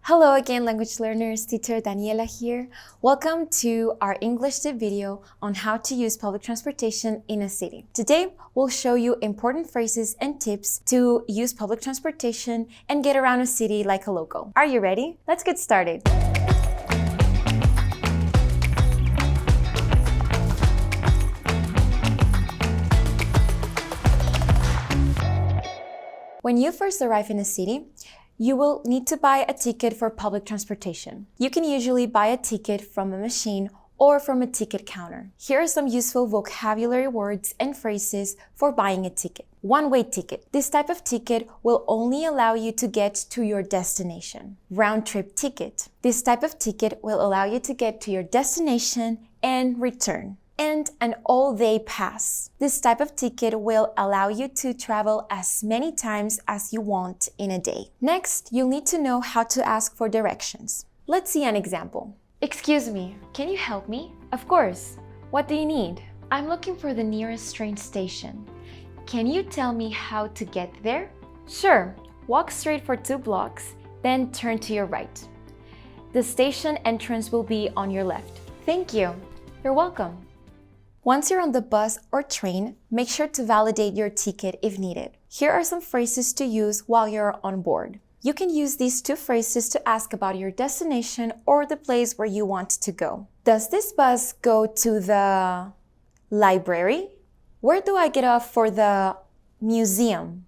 Hello again, language learners. Teacher Daniela here. Welcome to our English tip video on how to use public transportation in a city. Today, we'll show you important phrases and tips to use public transportation and get around a city like a local. Are you ready? Let's get started. When you first arrive in a city, you will need to buy a ticket for public transportation. You can usually buy a ticket from a machine or from a ticket counter. Here are some useful vocabulary words and phrases for buying a ticket. One-way ticket. This type of ticket will only allow you to get to your destination. Round-trip ticket. This type of ticket will allow you to get to your destination and return. And an all-day pass. This type of ticket will allow you to travel as many times as you want in a day. Next, you'll need to know how to ask for directions. Let's see an example. Excuse me, can you help me? Of course. What do you need? I'm looking for the nearest train station. Can you tell me how to get there? Sure. Walk straight for 2 blocks, then turn to your right. The station entrance will be on your left. Thank you. You're welcome. Once you're on the bus or train, make sure to validate your ticket if needed. Here are some phrases to use while you're on board. You can use these 2 phrases to ask about your destination or the place where you want to go. Does this bus go to the library? Where do I get off for the museum?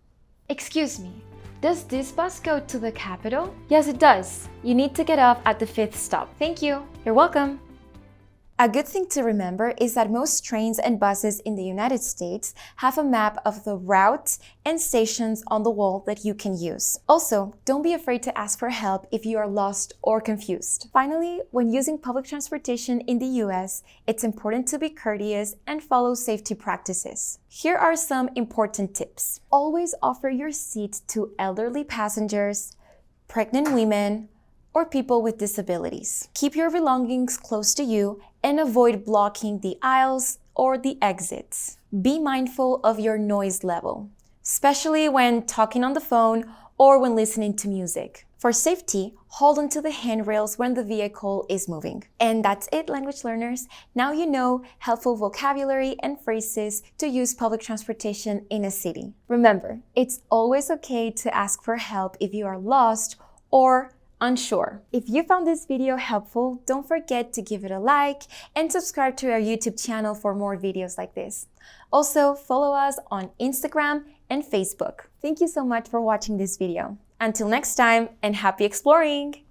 Excuse me, does this bus go to the capital? Yes, it does. You need to get off at the 5th stop. Thank you. You're welcome. A good thing to remember is that most trains and buses in the United States have a map of the routes and stations on the wall that you can use. Also, don't be afraid to ask for help if you are lost or confused. Finally, when using public transportation in the US, it's important to be courteous and follow safety practices. Here are some important tips. Always offer your seat to elderly passengers, pregnant women, or people with disabilities. Keep your belongings close to you and avoid blocking the aisles or the exits. Be mindful of your noise level, especially when talking on the phone or when listening to music. For safety, hold onto the handrails when the vehicle is moving. And that's it, language learners. Now you know helpful vocabulary and phrases to use public transportation in a city. Remember, it's always okay to ask for help if you are lost or unsure. If you found this video helpful, don't forget to give it a like and subscribe to our YouTube channel for more videos like this. Also, follow us on Instagram and Facebook. Thank you so much for watching this video. Until next time, and happy exploring!